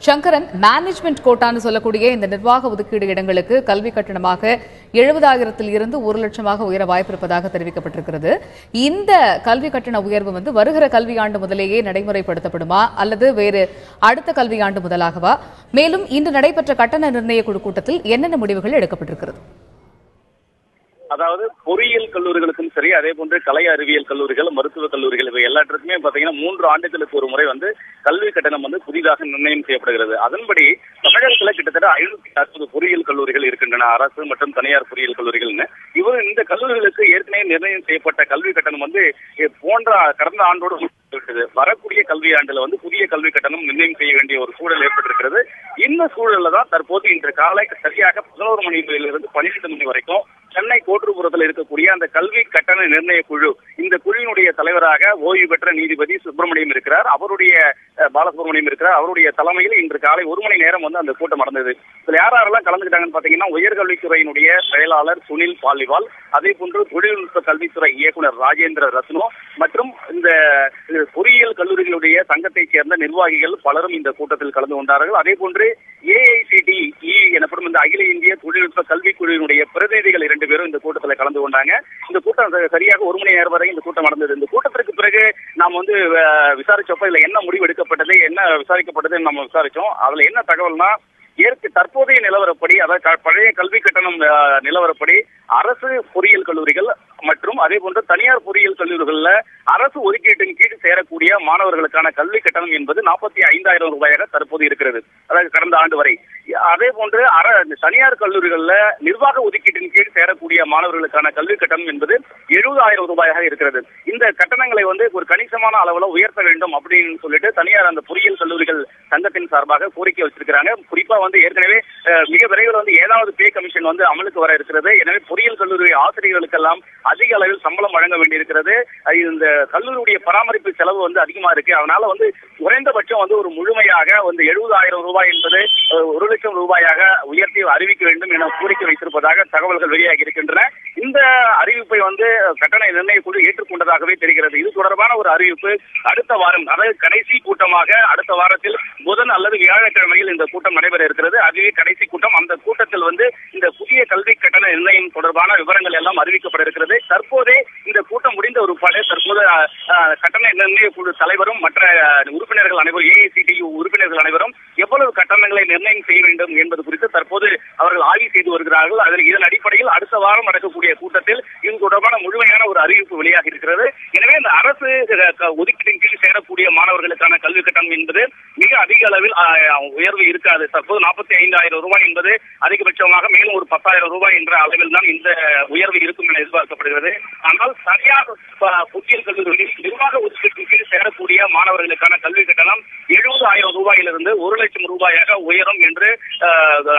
Sankaran, management கோட்டான்னு சொல்லக்கூடிய இந்த நிர்வாக ஒதுக்கீடு இடங்களுக்கு கல்வி கட்டணமாக 70,000 இருந்து 1 லட்சமாக உயர வாய்ப்பிருப்பதாக தெரிவிக்கப்பட்டிருக்கிறது. இந்த கல்வி கட்டண உயர்வு வருகிற கல்வியாண்டு முதலேயே நடைமுறைப்படுத்தப்படுமா அல்லது வேறு அடுத்த கல்வியாண்டு முதலாகவா? மேலும் இன்று நடைபெற்ற கட்டண நிர்ணய குழு கூட்டத்தில் என்னென்ன முடிவுகள் எடுக்கப்பட்டிருக்கிறது? அதாவது பொறியியல் கல்லூரிகளுக்கும் சரி, அதே போன்று கலை அறிவியல் கல்லூரிகள், மருத்துவக் கல்லூரிகள் இவை எல்லாற்றுக்குமே பாத்தீங்கன்னா 3 ஆண்டுகளுக்கு ஒரு முறை கல்வி கட்டணம் புதிதாக நிர்ணயம் செய்யப்படுகிறது. அதன்படி தமிழகத்துல கிட்டத்தட்ட 560 பொறியியல் கல்லூரிகள் இருக்கின்றன, அரசு மற்றும் தனியார் பொறியியல் கல்லூரிகள்னு. இந்த கல்லூரிகளுக்கு ஏற்கனவே நிர்ணயம் செய்யப்பட்ட கல்வி கட்டணம் போன்ற கடந்த ஆண்டோடு வரக்கூடிய கல்வியாண்டுல புதிய கல்வி கட்டணம் நிர்ணயம் செய்ய வேண்டிய ஒரு சூழல் ஏற்பட்டிருக்கிறது. இந்த சூழல்ல தான் தற்போது இன்று காலை சரியாக 11 மணியிலிருந்து 12 மணி வரைக்கும் சென்னை கோட்டூர்புரத்தில் இருக்கக்கூடிய அந்த கல்வி கட்டண நிர்ணய குழு, இந்த குழுவினுடைய தலைவராக ஓய்வு பெற்ற நீதிபதி சுப்பிரமணியம் இருக்கிறார், பாலசுப்ரமணியம் இருக்கிறார். அவருடைய தலைமையில் இன்று காலை 1 மணி நேரம் அந்த கூட்டம் நடந்தது. இதுல யாரெல்லாம் கலந்துக்கிட்டாங்கன்னு பாத்தீங்கன்னா, உயர்கல்வித்துறையினுடைய செயலாளர் சுனில் பாலிவால், அதே போன்று தொழில்நுட்ப கல்வித்துறை இயக்குனர் ராஜேந்திர ரத்னோ மற்றும் இந்த பொறியியல் கல்லூரிகளுடைய சங்கத்தைச் சேர்ந்த நிர்வாகிகள் பலரும் இந்த கூட்டத்தில் கலந்து கொண்டார்கள். அதே போன்று AICTE எனப்படும் இந்த அகில இந்திய தொழில்நுட்ப கல்விக் குழுவினுடைய பிரதிநிதிகள் 2 பேரும் இந்த கூட்டத்தில் கலந்து கொண்டாங்க. இந்த கூட்டம் சரியாக 1 மணி நேரம் வரை இந்த கூட்டம் நடந்தது. இந்த கூட்டத்திற்கு பிறகு நாம் விசாரிச்சப்ப இதுல என்ன முடிவு எடுக்கப்பட்டது, என்ன விசாரிக்கப்பட்டதுன்னு நம்ம விசாரிச்சோம். அதுல என்ன தகவல்னா, தற்போதைய நிலவரப்படி, அதாவது பழைய கல்வி கட்டணம் நிலவரப்படி அரசு பொறியியல் கல்லூரிகள் மற்றும் அதே போன்று தனியார் பொறியியல் கல்லூரிகள்ல அரசு ஒதுக்கீட்டின் கீழ் சேரக்கூடிய மாணவர்களுக்கான கல்வி கட்டணம் என்பது 45,000 ரூபாயாக தற்போது இருக்கிறது, அதாவது கடந்த ஆண்டு வரை. அதே போன்று தனியார் கல்லூரிகள்ல நிர்வாக ஒதுக்கீட்டின் கீழ் சேரக்கூடிய மாணவர்களுக்கான கல்வி கட்டணம் என்பது 70,000 ரூபாயாக இருக்கிறது. இந்த கட்டணங்களை ஒரு கணிசமான அளவுல உயர்த்த வேண்டும் அப்படின்னு சொல்லிட்டு தனியார் அந்த பொறியியல் கல்லூரிகள் சங்கத்தின் சார்பாக கோரிக்கை வச்சிருக்கிறாங்க. குறிப்பா ஏற்கனவே மிக விரைவில் 7வது பே கமிஷன் அமலுக்கு வர இருக்கிறது. எனவே பொறியியல் கல்லூரி ஆசிரியர்களுக்கெல்லாம் அதிக அளவில் சம்பளம் வழங்க வேண்டியிருக்கிறது. இந்த கல்லூரியுடைய பராமரிப்பு செலவு அதிகமா இருக்கு. அதனால குறைந்தபட்சம் ஒரு முழுமையாக 70,000 ரூபாய் என்பது 1 லட்சம் ரூபாயாக உயர்த்தி அறிவிக்க வேண்டும் என கோரிக்கை வைத்திருப்பதாக தகவல்கள் வெளியாகி இருக்கின்றன. இந்த அறிவிப்பை கட்டண நிர்ணய குழு ஏற்றுக்கொண்டதாகவே தெரிகிறது. இது தொடர்பான ஒரு அறிவிப்பு அடுத்த வாரம், அதாவது கடைசி கூட்டமாக அடுத்த வாரத்தில் புதன் அல்லது வியாழக்கிழமையில் இந்த கூட்டம் நடைபெற இருக்கிறது. அதுவே கடைசி கூட்டம். அந்த கூட்டத்தில் இந்த புதிய கல்வி கட்டண நிர்ணயம் தொடர்பான விவரங்கள் எல்லாம் அறிவிக்கப்பட இருக்கிறது. தற்போதே இந்த கூட்டம் முடிந்த ஒரு தற்போது கட்டண நிர்ணய குழு தலைவரும் மற்ற உறுப்பினர்கள் அனைவரும், AICTE உறுப்பினர்கள் அனைவரும் எவ்வளவு கட்டணங்களை நிர்ணயம் செய்ய வேண்டும் என்பது குறித்து தற்போது அவர்கள் ஆய்வு செய்து வருகிறார்கள். இதன் அடிப்படையில் அடுத்த வாரம் நடக்கக்கூடிய கூட்டத்தில் இது தொடர்பான முழுமையான ஒரு அறிவிப்பு வெளியாக இருக்கிறது. எனவே இந்த அரசு ஒதுக்கீட்டின் கீழ் சேரக்கூடிய மாணவர்களுக்கான கல்வி கட்டணம் என்பது மிக அதிக அளவில் உயர்வு இருக்காது. தற்போது 45,000 ரூபாய் என்பது அதிகபட்சமாக மேலும் ஒரு 10,000 ரூபாய் என்ற அளவில் தான் இந்த உயர்வு இருக்கும் என எதிர்பார்க்கப்படுகிறது. ஆனால் தனியார் பொறியியல் கல்லூரிகளில் நிர்வாக ஒதுக்கீட்டின் கீழ் சேரக்கூடிய மாணவர்களுக்கான கல்வி கட்டணம் 70,000 ரூபாயிலிருந்து 1 லட்சம் ரூபாயாக உயரும் என்று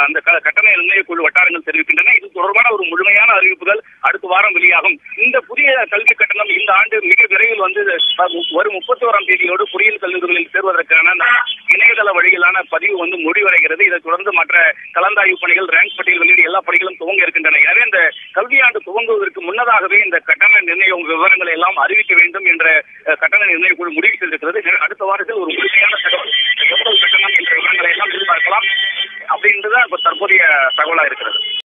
அந்த கட்டண நிர்ணய குழு வட்டாரங்கள் தெரிவிக்கின்றன. இது தொடர்பான ஒரு முழுமையான அறிவிப்புகள் அடுத்த வாரம் வெளியாகும். இந்த புதிய கல்வி கட்டணம் இந்த ஆண்டு மிக விரைவில் வரும் 31ஆம் தேதியோடு பொறியியல் கல்லூரிகளில் சேர்வதற்கான இணையதள வழியிலான பதிவு முடிவடைகிறது. இதைத் தொடர்ந்து மற்ற கலந்தாய்வு பணிகள், ரேங்க் பட்டியல் வெளியீடு எல்லா பணிகளும் துவங்க இருக்கின்றன. எனவே இந்த கல்வியாண்டு துவங்குவதற்கு முன்னதாகவே இந்த கட்டண நிர்ணய விவரங்களை எல்லாம் அறிவிக்க வேண்டும் என்ற கட்டண நிர்ணய குழு முடிவு செய்திருக்கிறது.